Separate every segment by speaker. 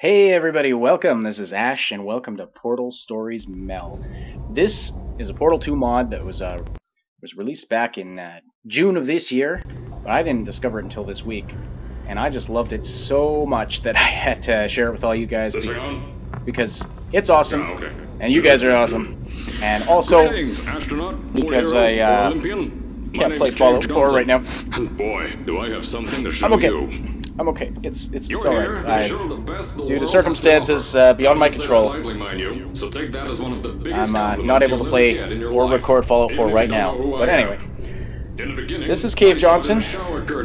Speaker 1: Hey everybody, welcome. This is Ash, and welcome to Portal Stories Mel. This is a Portal 2 mod that was released back in June of this year, but I didn't discover it until this week, and I just loved it so much that I had to share it with all you guys because it's awesome, and you guys are awesome, and also because I can't play Fallout 4 right now.
Speaker 2: And boy, do I have something to show you.
Speaker 1: I'm okay. It's alright. Due to circumstances beyond my control, I'm not able to play or record Fallout 4 right now. But anyway, this is Cave Johnson. I've put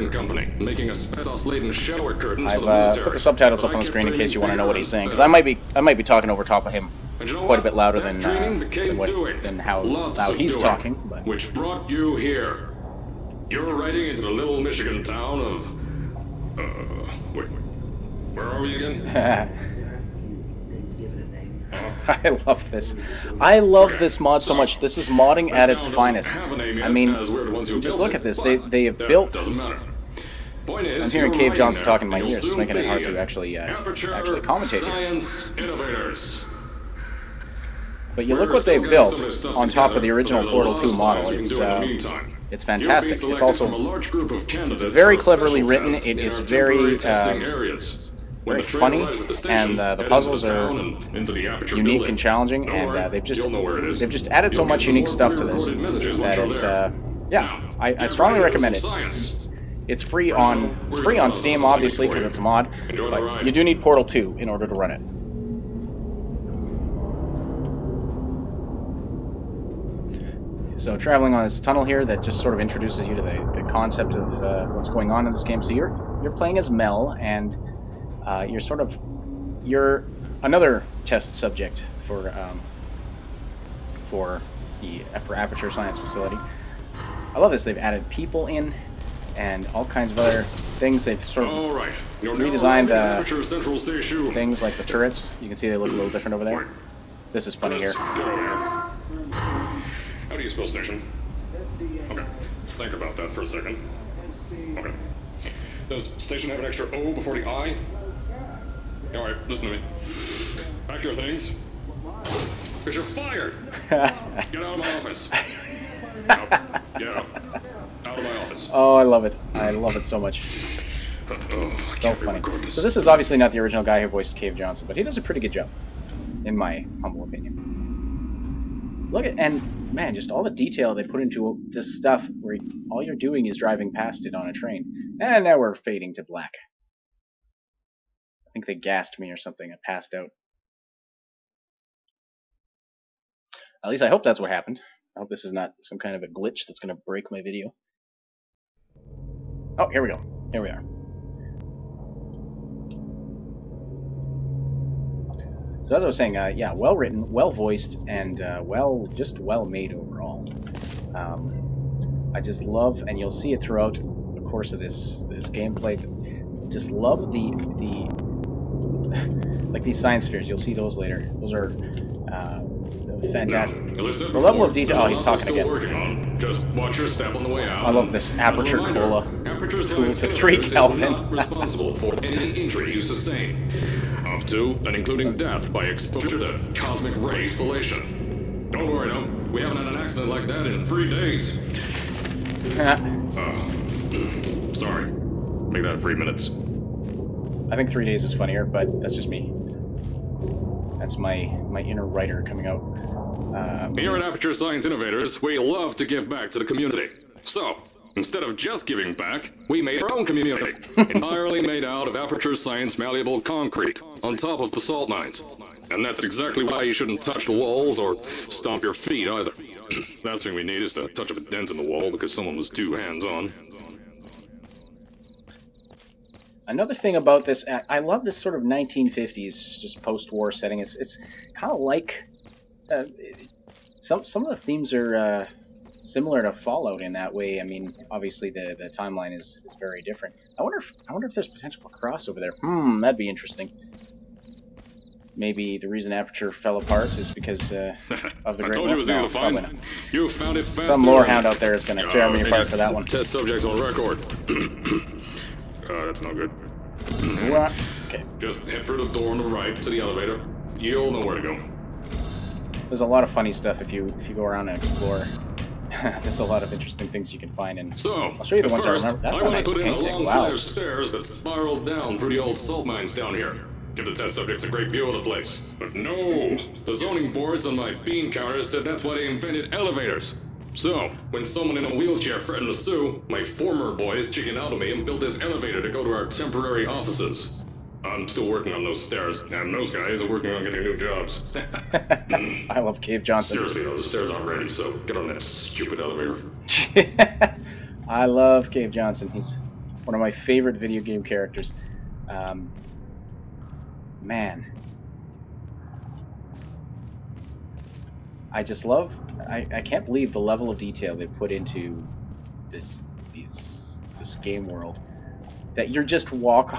Speaker 1: the subtitles up on the screen in case you want to know what he's saying, because I might be talking over top of him quite a bit louder than how loud he's talking. But.
Speaker 2: Which brought you here. You're riding into the little Michigan town of. Wait, where are we again?
Speaker 1: I love this. I love this mod so much. This is modding at its finest. I mean, just look at this. They have built. I'm hearing Cave Johnson talking in my ears. It's making it hard to actually commentate here. But you look what they've built on top of the original Portal 2 model. It's fantastic. It's also very cleverly written. It is very funny, and the puzzles are unique and challenging. And they've just added so much unique stuff to this that it's yeah. I strongly recommend it. It's free on Steam, obviously, because it's a mod. But you do need Portal 2 in order to run it. So traveling on this tunnel here that just sort of introduces you to the concept of what's going on in this game. So you're playing as Mel, and you're another test subject for Aperture Science Facility. I love this. They've added people in and all kinds of other things. They've sort of redesigned things like the turrets. You can see they look a little different over there. This is funny here.
Speaker 2: How do you spell station? Okay, think about that for a second. Okay. Does station have an extra O before the I? Alright, listen to me. Pack your things. Because you're fired! Get out of my office. Get out. Out of my office.
Speaker 1: Oh, I love it. I love it so much. So funny. So this is obviously not the original guy who voiced Cave Johnson, but he does a pretty good job, in my humble opinion. Look at, and man, just all the detail they put into this stuff where all you're doing is driving past it on a train. And now we're fading to black. I think they gassed me or something. I passed out. At least I hope that's what happened. I hope this is not some kind of a glitch that's going to break my video. Oh, here we go. Here we are. So as I was saying, yeah, well written, well voiced, and just well made overall. I just love, and you'll see it throughout the course of this gameplay. Just love the like these science spheres. You'll see those later. Those are fantastic. The level of detail. Oh, he's talking again.
Speaker 2: Just watch your step on the way out.
Speaker 1: I love this Aperture Cola.
Speaker 2: Aperture
Speaker 1: to 3 Kelvin.
Speaker 2: Responsible for any injury you sustain, up to and including death by exposure to cosmic ray spallation. Don't worry, no. We haven't had an accident like that in 3 days. Sorry. Make that 3 minutes.
Speaker 1: I think 3 days is funnier, but that's just me. That's my inner writer coming out.
Speaker 2: Here at Aperture Science Innovators, we love to give back to the community. So, instead of just giving back, we made our own community, entirely made out of Aperture Science malleable concrete, on top of the salt mines. And that's exactly why you shouldn't touch the walls or stomp your feet either. Last thing we need is to touch up a dent in the wall because someone was too hands-on.
Speaker 1: Another thing about this, I love this sort of 1950s, just post-war setting. It's kind of like some of the themes are similar to Fallout in that way. I mean, obviously the timeline is very different. I wonder if there's potential for crossover there. That'd be interesting. Maybe the reason Aperture fell apart is because of the Great War.
Speaker 2: I told you it was easy to find. You found it fast.
Speaker 1: Some lore hound out there is going to tear me apart for that one.
Speaker 2: Test subjects on record. That's not good.
Speaker 1: Okay.
Speaker 2: Just head for the door on the right to the elevator. You'll know where to go.
Speaker 1: There's a lot of funny stuff if you go around and explore. There's a lot of interesting things you can find, and
Speaker 2: So,
Speaker 1: I'll show you the ones
Speaker 2: first,
Speaker 1: I remember. That's
Speaker 2: I
Speaker 1: a
Speaker 2: want
Speaker 1: nice
Speaker 2: to put in a
Speaker 1: painting.
Speaker 2: long
Speaker 1: Wow.
Speaker 2: flight of stairs that spiral down through the old salt mines down here. Give the test subjects a great view of the place. But no! The zoning boards on my bean counter said that's why they invented elevators. So, when someone in a wheelchair threatened to sue, my former boys chickened out of me and built this elevator to go to our temporary offices. I'm still working on those stairs, and those guys are working on getting new jobs.
Speaker 1: I love Cave Johnson.
Speaker 2: Seriously though, the stairs aren't ready, so get on that stupid elevator.
Speaker 1: I love Cave Johnson. He's one of my favorite video game characters. Man. I just love... I can't believe the level of detail they put into this game world. That you're just walk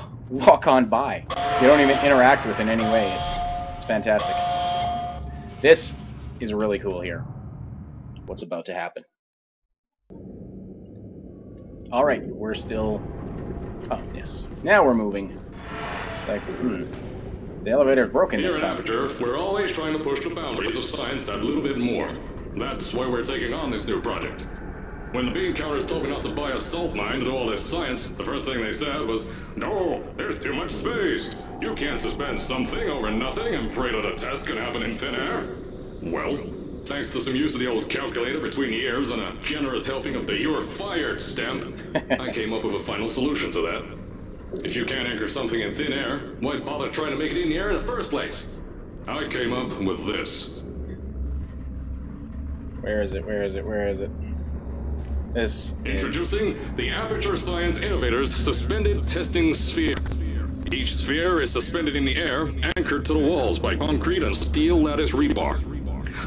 Speaker 1: on by. You don't even interact with in any way. It's fantastic. This is really cool here. What's about to happen? All right, we're still. Oh yes, now we're moving. It's like, the elevator's broken
Speaker 2: Here
Speaker 1: this
Speaker 2: at
Speaker 1: time.
Speaker 2: Aperture, we're always trying to push the boundaries of science that little bit more. That's why we're taking on this new project. When the bean counters told me not to buy a salt mine to do all this science, the first thing they said was, "No, there's too much space. You can't suspend something over nothing and pray that a test can happen in thin air." Well, thanks to some use of the old calculator between the ears and a generous helping of the "you're fired" stamp, I came up with a final solution to that. If you can't anchor something in thin air, why bother trying to make it in the air in the first place? I came up with this.
Speaker 1: Where is it? Where is it? Where is it? This
Speaker 2: Introducing the Aperture Science Innovators Suspended Testing Sphere. Each sphere is suspended in the air, anchored to the walls by concrete and steel lattice rebar.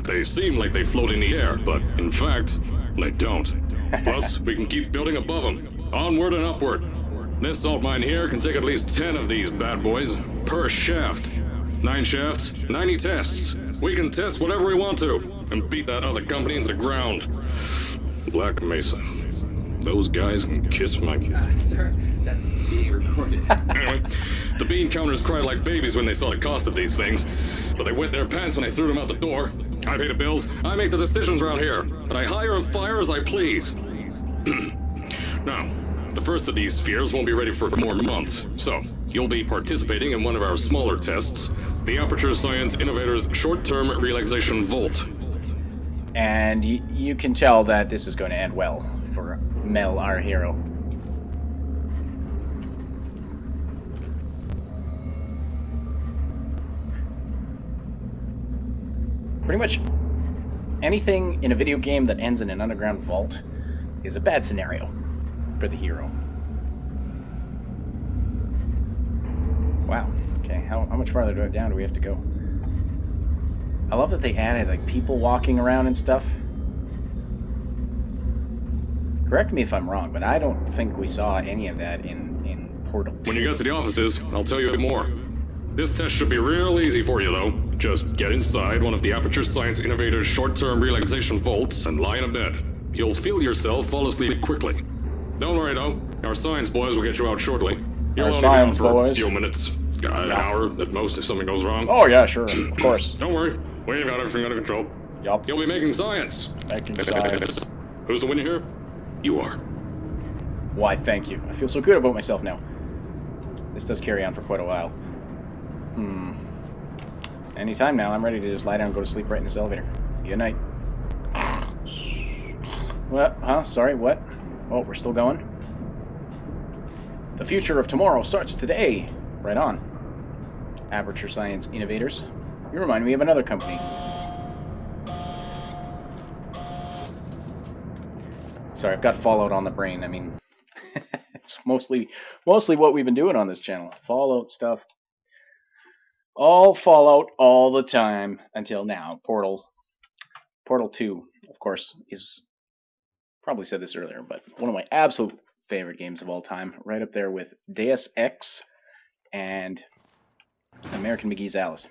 Speaker 2: They seem like they float in the air, but in fact, they don't. Plus, we can keep building above them, onward and upward. This salt mine here can take at least 10 of these bad boys per shaft. 9 shafts, 90 tests. We can test whatever we want to, and beat that other company into the ground. Black Mesa. Those guys can kiss my...
Speaker 3: Sir, that's being recorded.
Speaker 2: Anyway, the bean counters cried like babies when they saw the cost of these things, but they wet their pants when I threw them out the door. I pay the bills, I make the decisions around here, and I hire and fire as I please. Now, the first of these spheres won't be ready for more months, so you'll be participating in one of our smaller tests, the Aperture Science Innovators Short-Term Relaxation Volt.
Speaker 1: And you can tell that this is going to end well for Mel, our hero. Pretty much anything in a video game that ends in an underground vault is a bad scenario for the hero. Wow. Okay, how much farther down do we have to go? I love that they added like people walking around and stuff. Correct me if I'm wrong, but I don't think we saw any of that in Portal 2.
Speaker 2: When you get to the offices, I'll tell you a bit more. This test should be real easy for you, though. Just get inside one of the Aperture Science Innovators short-term relaxation vaults and lie in a bed. You'll feel yourself fall asleep quickly. Don't worry, though. Our science boys will get you out shortly. You'll only be out for a few minutes. An hour at most if something goes wrong.
Speaker 1: Oh yeah, sure, of course.
Speaker 2: Don't worry. We've got everything under control.
Speaker 1: Yup.
Speaker 2: You'll be making science.
Speaker 1: Making science.
Speaker 2: Who's the winner here? You are.
Speaker 1: Why, thank you. I feel so good about myself now. This does carry on for quite a while. Anytime now, I'm ready to just lie down and go to sleep right in this elevator. Good night. What? Huh? Sorry, what? Oh, we're still going? The future of tomorrow starts today. Right on. Aperture Science Innovators. You remind me of another company. Sorry, I've got Fallout on the brain. I mean, it's mostly what we've been doing on this channel. Fallout stuff. All Fallout all the time until now. Portal 2, of course, is probably said this earlier, but one of my absolute favorite games of all time, right up there with Deus Ex and American McGee's Alice,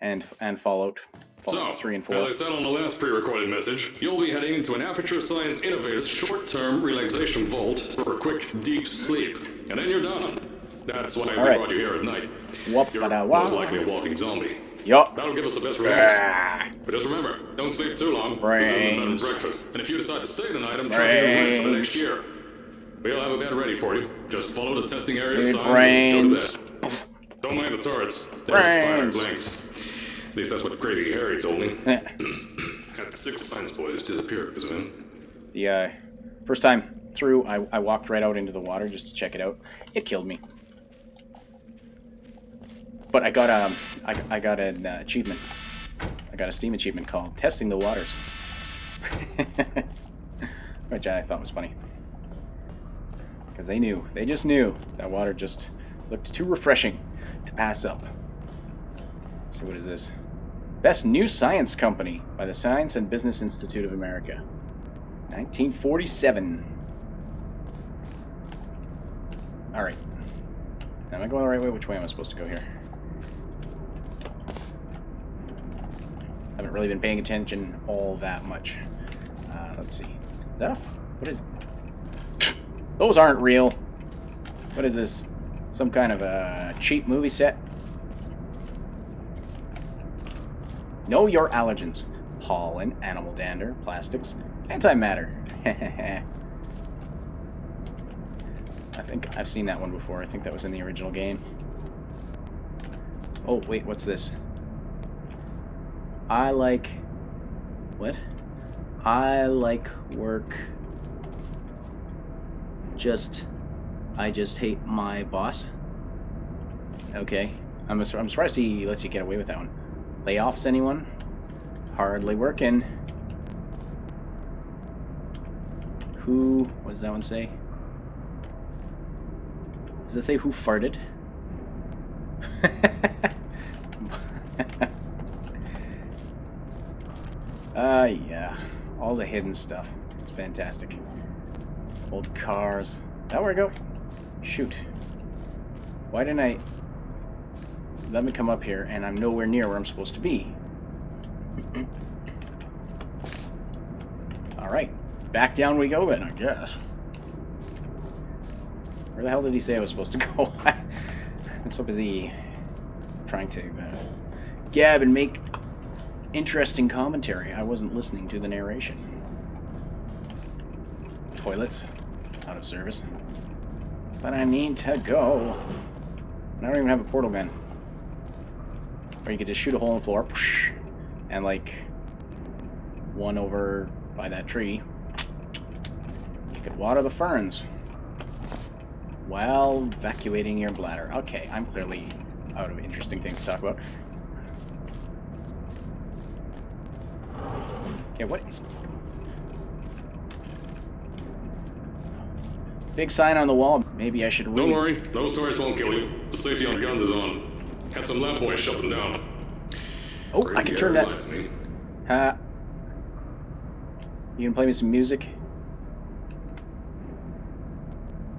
Speaker 1: and Fallout 3 and 4.
Speaker 2: As I said on the last pre-recorded message, you'll be heading into an Aperture Science Innovators short-term relaxation vault for a quick, deep sleep, and then you're done. That's why we
Speaker 1: Alright.
Speaker 2: brought you here at night.
Speaker 1: Whoop,
Speaker 2: You're most likely a walking zombie.
Speaker 1: Yup.
Speaker 2: That'll give us the best results. But just remember, don't sleep too long. This isn't a bed and
Speaker 1: Brains.
Speaker 2: breakfast. And if you decide to stay tonight, I'm charging you rent for the next year. We'll have a bed ready for you. Just follow the testing area signs and go to bed. Don't mind the turrets. They're fire blanks. At least that's what Crazy Harry told me. Had 6 science boys disappear because of him.
Speaker 1: The first time through, I walked right out into the water just to check it out. It killed me. But I got an achievement. I got a Steam achievement called Testing the Waters. Which I thought was funny. Because they just knew that water just looked too refreshing to pass up. So what is this? Best New Science Company by the Science and Business Institute of America. 1947. Alright. Am I going the right way? Which way am I supposed to go here? Haven't really been paying attention all that much. Let's see. Is that what is it? Those aren't real. What is this? Some kind of a cheap movie set? Know your allergens. Pollen, animal dander, plastics, antimatter. I think I've seen that one before. I think that was in the original game. Oh, wait, what's this? I like... What? I like work. I just hate my boss. Okay. I'm surprised he lets you get away with that one. Layoffs, anyone? Hardly working. Who... What does that one say? Does it say who farted? Yeah. All the hidden stuff. It's fantastic. Old cars. That where I go? Shoot. Why didn't I... Let me come up here, and I'm nowhere near where I'm supposed to be. Alright. Back down we go then, I guess. Where the hell did he say I was supposed to go? I'm so busy trying to gab and make interesting commentary. I wasn't listening to the narration. Toilets. Out of service. But I need to go. And I don't even have a portal gun. Or you could just shoot a hole in the floor. And like one over by that tree. You could water the ferns while evacuating your bladder. Okay, I'm clearly out of interesting things to talk about. Okay, what is... Big sign on the wall. Maybe I should read.
Speaker 2: Don't worry, those turrets won't kill you. The safety on guns is on. Had some lab boys shut them down.
Speaker 1: Oh, I can turn that. You can play me some music?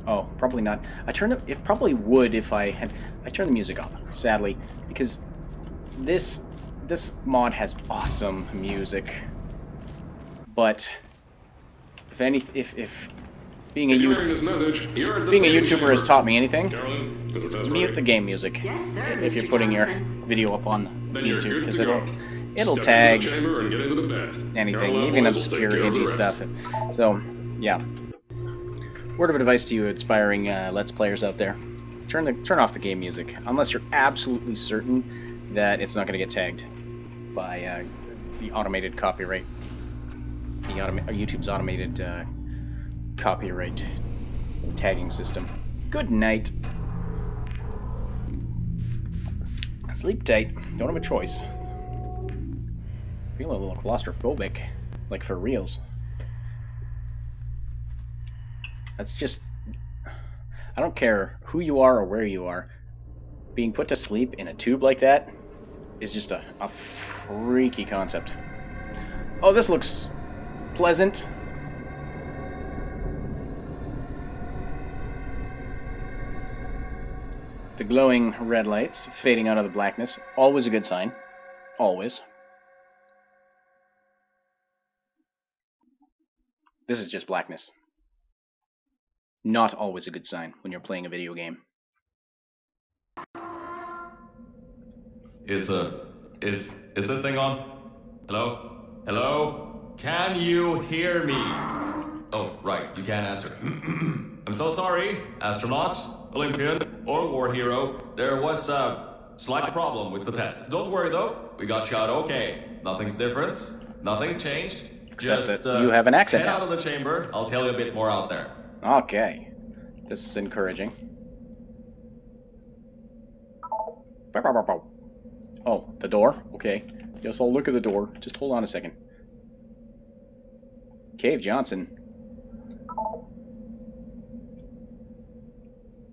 Speaker 1: Oh, probably not. I turned it. It probably would if I had. I turned the music off, sadly, because this mod has awesome music. But if being a YouTuber has taught me anything, mute the game music if you're putting your video up on YouTube, because it'll tag anything, even obscure indie stuff. So, yeah. Word of advice to you aspiring Let's Players out there: turn off the game music unless you're absolutely certain that it's not going to get tagged by the automated copyright. YouTube's automated copyright tagging system. Good night. Sleep tight. Don't have a choice. Feeling a little claustrophobic, like for reals. That's just... I don't care who you are or where you are. Being put to sleep in a tube like that is just a freaky concept. Oh, this looks pleasant. The glowing red lights fading out of the blackness. Always a good sign. Always. This is just blackness. Not always a good sign when you're playing a video game.
Speaker 4: Is this thing on? Hello? Hello? Can you hear me? Oh, right, you can't answer. I'm so sorry, astronaut, Olympian, or war hero. There was a slight problem with the test. Don't worry though, we got shot okay. Nothing's different, nothing's changed.
Speaker 1: Except
Speaker 4: Just
Speaker 1: that you have an accent
Speaker 4: head
Speaker 1: now.
Speaker 4: out of the chamber, I'll tell you a bit more out there.
Speaker 1: Okay. This is encouraging. Oh, the door? Okay. Guess I'll look at the door. Just hold on a second. Cave Johnson.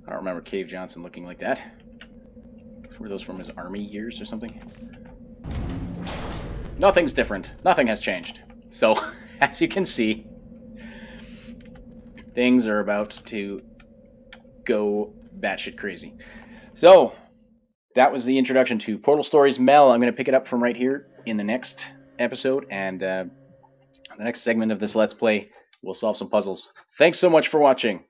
Speaker 1: I don't remember Cave Johnson looking like that. Were those from his army years or something? Nothing's different. Nothing has changed. So, as you can see, things are about to go batshit crazy. So, that was the introduction to Portal Stories Mel. I'm going to pick it up from right here in the next episode, and the next segment of this Let's Play, we'll solve some puzzles. Thanks so much for watching.